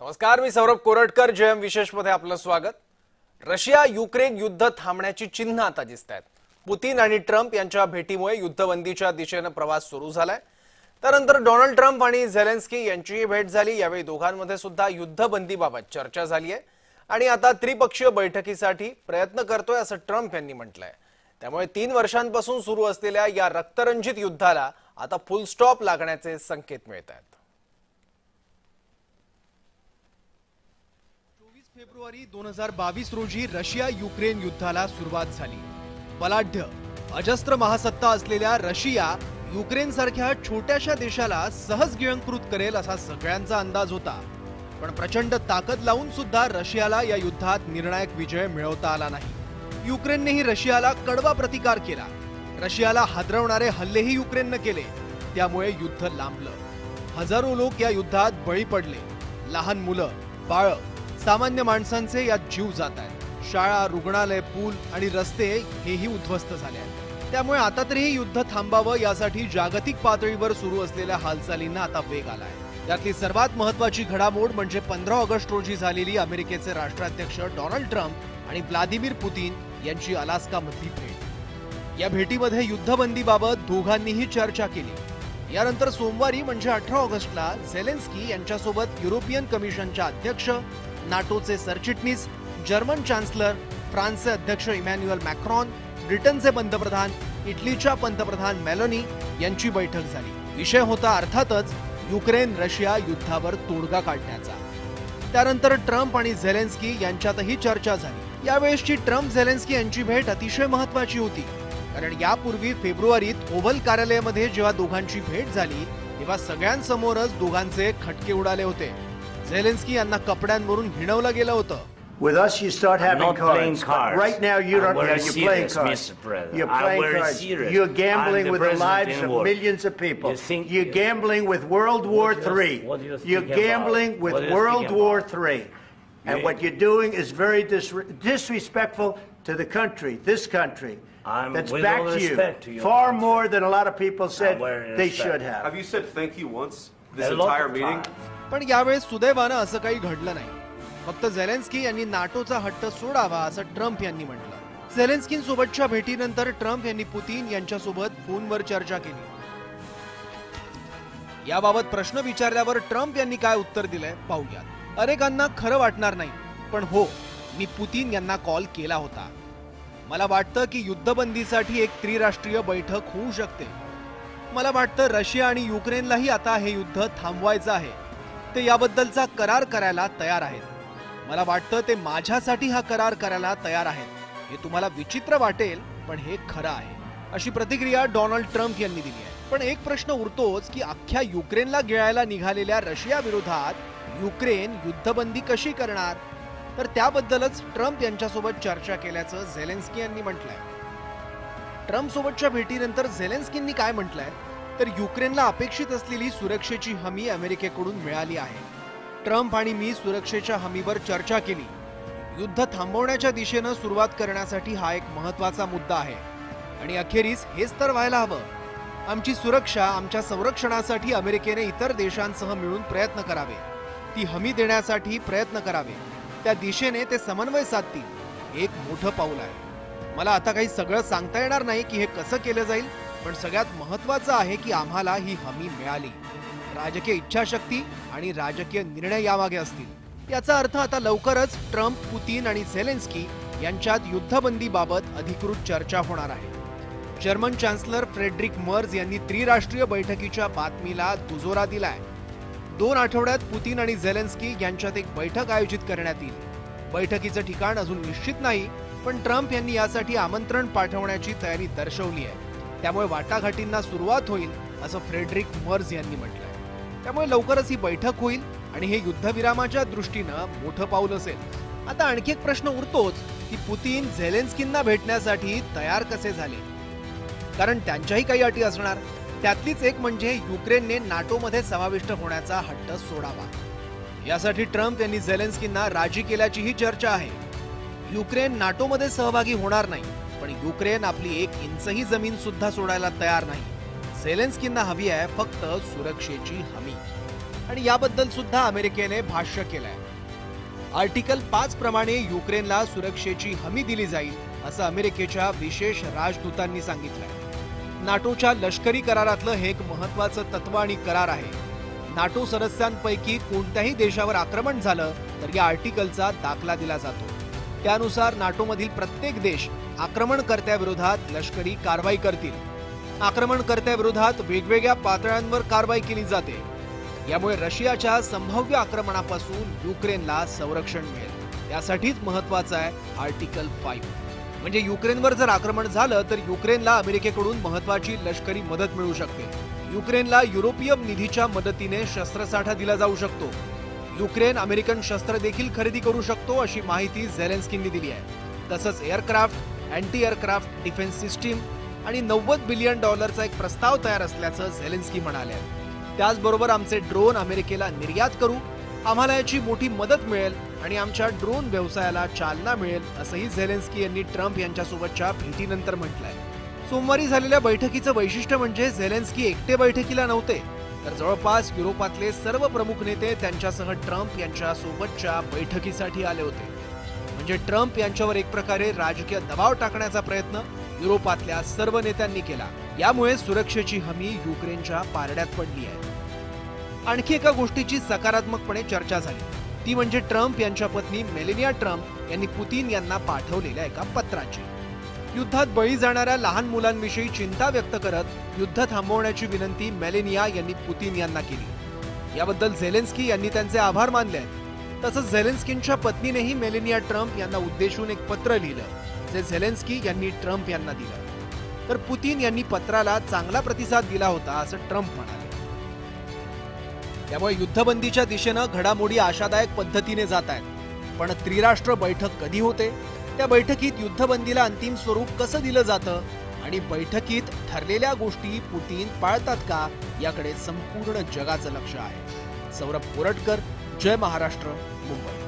नमस्कार, मी सौरभ कोरटकर. जयम विशेषमध्ये आपलं स्वागत. रशिया युक्रेन युद्ध थांबण्याची चिन्ह आता दिसतात. पुतीन आणि ट्रम्प यांच्या भेटीमुळे युद्धबंदीच्या दिशेने प्रवास सुरू झालाय. त्यानंतर डोनाल्ड ट्रम्प आणि झेलेन्स्की यांची भेट झाली. यावेळी दोघांमध्ये सुद्धा युद्धबंदीबाबत चर्चा झाली आहे आणि आता त्रिपक्षीय बैठकीसाठी प्रयत्न करतोय असं ट्रम्प यांनी म्हटलंय. त्यामुळे 3 वर्षांपासून सुरू असलेल्या या रक्तरंजित युद्धाला आता फुल स्टॉप लागण्याचे संकेत मिळतात. फेब्रुवारी 2022 रोजी रशिया युक्रेन युद्धाला सुरुवात झाली. बलाढ्य अजस्त्र महासत्ता असलेल्या रशिया युक्रेन सारख्या छोट्याशा देशाला सहज गिळंकृत करेल असा सगळ्यांचा अंदाज होता. पण प्रचंड ताकद लावून सुद्धा रशियाला या युद्धात निर्णायक विजय मिळवता आला नाही. युक्रेननेही रशियाला कडवा प्रतिकार केला. रशियाला हादरवणारे हल्लेही युक्रेनने केले. त्यामुळे युद्ध लांबलं. हजारो लोक या युद्धात बळी पडले. लहान मुलं, बाळ, सामान्य माणसांचे यात जीव जात आहेत. शाळा, रुग्णालय, पूल आणि रस्ते हेही उद्ध्वस्त झाले आहेत. त्यामुळे आता तरी हे युद्ध थांबावं यासाठी जागतिक पातळीवर सुरू असलेल्या हालचालींना आता वेग आलाय. त्यातली सर्वात महत्त्वाची घडामोड म्हणजे 15 ऑगस्ट रोजी झालेली अमेरिकेचे राष्ट्राध्यक्ष डोनाल्ड ट्रम्प आणि व्लादिमीर पुतीन यांची अलास्कामधली भेट. या भेटीमध्ये युद्धबंदीबाबत दोघांनीही चर्चा केली. यानंतर सोमवारी म्हणजे 18 ऑगस्टला झेलेन्स्की यांच्यासोबत युरोपियन कमिशनच्या अध्यक्ष, नाटोचे सरचिटणीस, जर्मन चान्सलर, फ्रान्सचे अध्यक्ष इमॅन्युएल मॅक्रॉन, ब्रिटनचे पंतप्रधान, इटलीच्या पंतप्रधान मेलोनी यांची बैठक झाली. विषय होता अर्थातच युक्रेन रशिया युद्धावर तोडगा काढण्याचा. त्यानंतर ट्रम्प आणि झेलेन्स्की यांच्यातही चर्चा झाली. यावेळेसची ट्रम्प झेलेन्स्की यांची भेट अतिशय महत्त्वाची होती. कारण यापूर्वी फेब्रुवारीत ओव्हल कार्यालयामध्ये जेव्हा दोघांची भेट झाली तेव्हा सगळ्यांसमोरच दोघांचे खटके उडाले होते. झेलेन्स्की यांना कपड्यांवरून हिणवलं गेलं होतं. With us, you start having cards. Right now, you don't. You're playing cards. You're playing cards. You're gambling with the lives of millions of people. You're gambling with World War III. You're gambling with World War III. And what you're doing is very disrespectful to the country, this country. That's backed you far more than a lot of people said they should have. Have you said thank you once this entire meeting? पण यावेळेस सुदैवानं असं काही घडलं नाही. फक्त Zelensky यांनी नाटोचा हट्ट सोडावा असं ट्रम्प यांनी म्हटलं. झेलेन्स्कींसोबतच्या भेटीनंतर ट्रम्प यांनी पुतीन यांच्यासोबत फोनवर चर्चा केली. याबाबत प्रश्न विचारल्यावर ट्रम्प यांनी काय उत्तर दिलंय पाहूयात. अनेकांना खरं वाटणार नाही, पण हो, मी पुतीन यांना कॉल केला होता. मला वाटतं की युद्धबंदीसाठी एक त्रिराष्ट्रीय बैठक होऊ शकते. मला वाटतं रशिया आणि युक्रेनलाही आता हे युद्ध थांबवायचं आहे. ते याबद्दलचा करार करायला तयार आहेत. मला वाटतं ते माझ्यासाठी हा करार करायला तयार आहेत. हे तुम्हाला विचित्र वाटेल, पण हे खरं आहे, अशी प्रतिक्रिया डोनाल्ड ट्रम्प यांनी दिली आहे. पण एक प्रश्न उरतोच की अख्ख्या युक्रेनला गिळायला निघालेल्या रशिया विरोधात युक्रेन युद्धबंदी कशी करणार? तर त्याबद्दलच ट्रम्प यांच्यासोबत चर्चा केल्याचं झेलेन्स्की यांनी म्हटलंय. ट्रम्प सोबतच्या भेटीनंतर झेलेन्स्कींनी काय म्हटलंय तर युक्रेनला अपेक्षित असलेली सुरक्षेची हमी अमेरिकेकडून मिळाली आहे. ट्रम्प आणि मी सुरक्षेच्या हमीवर चर्चा केली. युद्ध थांबवण्याच्या दिशेनं सुरुवात करण्यासाठी हा एक महत्त्वाचा मुद्दा आहे आणि अखेरीस हेच तर व्हायला हवं. आमची सुरक्षा, आमच्या संरक्षणासाठी अमेरिकेने इतर देशांसह मिळून प्रयत्न करावे. ती हमी देण्यासाठी प्रयत्न करावे. त्या दिशेने ते समन्वय साधतील. एक मोठं पाऊल आहे. मला आता काही सगळं सांगता येणार नाही की हे कसं केलं जाईल, पण सगळ्यात महत्त्वाचं आहे की आम्हाला ही हमी मिळाली. राजकीय इच्छाशक्ती आणि राजकीय निर्णय यामागे असतील. याचा अर्थ आता लवकरच ट्रम्प, पुतीन आणि झेलेन्स्की यांच्यात युद्धबंदीबाबत अधिकृत चर्चा होणार आहे. जर्मन चान्सलर फ्रेडरिक मर्ज यांनी त्रिराष्ट्रीय बैठकीच्या बातमीला दुजोरा दिलाय. 2 आठवड्यात पुतीन आणि झेलेन्स्की यांच्यात एक बैठक आयोजित करण्यात येईल. बैठकीचं ठिकाण अजून निश्चित नाही, पण ट्रम्प यांनी यासाठी आमंत्रण पाठवण्याची तयारी दर्शवली आहे. त्यामुळे वाटाघाटींना सुरुवात होईल असं फ्रेडरिक मर्ज यांनी म्हटलंय. त्यामुळे लवकरच ही बैठक होईल आणि हे युद्धविरामाच्या दृष्टीनं मोठं पाऊल असेल. आता आणखी एक प्रश्न उरतोच की पुतीन झेलेन्स्कींना भेटण्यासाठी तयार कसे झाले? कारण त्यांच्याही काही अटी असणार. त्यातलीच एक म्हणजे युक्रेनने नाटोमध्ये समाविष्ट होण्याचा हट्ट सोडावा. यासाठी ट्रम्प यांनी झेलेन्स्कींना राजी केल्याचीही चर्चा आहे. युक्रेन नाटोमध्ये सहभागी होणार नाही, पण युक्रेन आपली 1 इंचही जमीन सुद्धा सोडायला तयार नाही. झेलेन्स्कींना हवी आहे फक्त सुरक्षेची हमी. आणि याबद्दल सुद्धा अमेरिकेने भाष्य केलंय। आर्टिकल 5 प्रमाणे युक्रेनला सुरक्षेची हमी दिली जाईल असं अमेरिकेच्या विशेष राजदूतांनी सांगितलंय। नाटोच्या लष्करी करारातलं हे एक महत्त्वाचं तत्व आणि करार आहे। नाटो सदस्यांपैकी कोणत्याही देशावर आक्रमण झालं तर या आर्टिकलचा दाखला दिला जातो। त्यानुसार नाटोमधील प्रत्येक देश आक्रमणकर्त्याविरोधात लष्करी कारवाई करतील। आक्रमणकर्त्याविरोधात वेगवेगळ्या पातळ्यांवर कारवाई केली जाते। यामुळे रशियाच्या संभाव्य आक्रमणापासून युक्रेनला संरक्षण मिळेल। यासाठीच महत्त्वाचं आहे आर्टिकल 5। म्हणजे युक्रेनवर जर आक्रमण झालं तर युक्रेनला अमेरिकेकडून महत्त्वाची लष्करी मदत मिळू शकते। युक्रेनला युरोपीय निधीच्या मदतीने शस्त्रसाठा दिला जाऊ शकतो। युक्रेन अमेरिकन शस्त्र देखील खरेदी करू शकतो अशी माहिती झेलेन्स्कींनी दिली आहे। तसंच aircraft, anti aircraft defence system आणि $90 बिलियन एक प्रस्ताव तयार असल्याचं झेलेन्स्की म्हणाले। त्याचबरोबर आमचे ड्रोन अमेरिकेला निर्यात करू, आम्हाला याची मोठी मदत मिळेल आणि आमच्या ड्रोन व्यवसायाला चालना मिळेल असंही झेलेन्स्की यांनी ट्रम्प यांच्यासोबतच्या भेटीनंतर म्हटलंय। सोमवारी झालेल्या बैठकीचं वैशिष्ट्य म्हणजे झेलेन्स्की एकटे बैठकीला नव्हते, तर जवळपास युरोपातले सर्व प्रमुख नेते त्यांच्यासह ट्रम्प यांच्या सोबतच्या बैठकीसाठी आले होते। म्हणजे ट्रम्प यांच्यावर एक प्रकारे राजकीय दबाव टाकण्याचा प्रयत्न युरोपातल्या सर्व नेत्यांनी केला। यामुळे सुरक्षेची हमी युक्रेनच्या पारड्यात पडली आहे। आणखी एका गोष्टीची सकारात्मकपणे चर्चा झाली, ती म्हणजे ट्रम्प यांच्या पत्नी मेलेनिया ट्रम्प यांनी पुतीन यांना पाठवलेल्या एका पत्राची। युद्धात बळी जाणाऱ्या लहान मुलांविषयी चिंता व्यक्त करत युद्ध थांबवण्याची विनंती मेलेनिया यांनी पुतीन यांना केली। याबद्दल झेलेन्स्की यांनी त्यांचे आभार मानले आहेत। तसंच झेलेन्स्कींच्या पत्नीनेही मेलेनिया ट्रम्प यांना उद्देशून एक पत्र लिहिलं, जे झेलेन्स्की यांनी ट्रम्प यांना दिलं। तर पुतीन यांनी पत्राला चांगला प्रतिसाद दिला होता असं ट्रम्प म्हणाले। त्यामुळे युद्धबंदीच्या दिशेनं घडामोडी आशादायक पद्धतीने जात आहेत। पण त्रिराष्ट्र बैठक कधी होते, त्या बैठकीत युद्धबंदीला अंतिम स्वरूप कसं दिलं जातं आणि बैठकीत ठरलेल्या गोष्टी पुतीन पाळतात का, याकडे संपूर्ण जगाचं लक्ष आहे। सौरभ कोरटकर, जय महाराष्ट्र, मुंबई।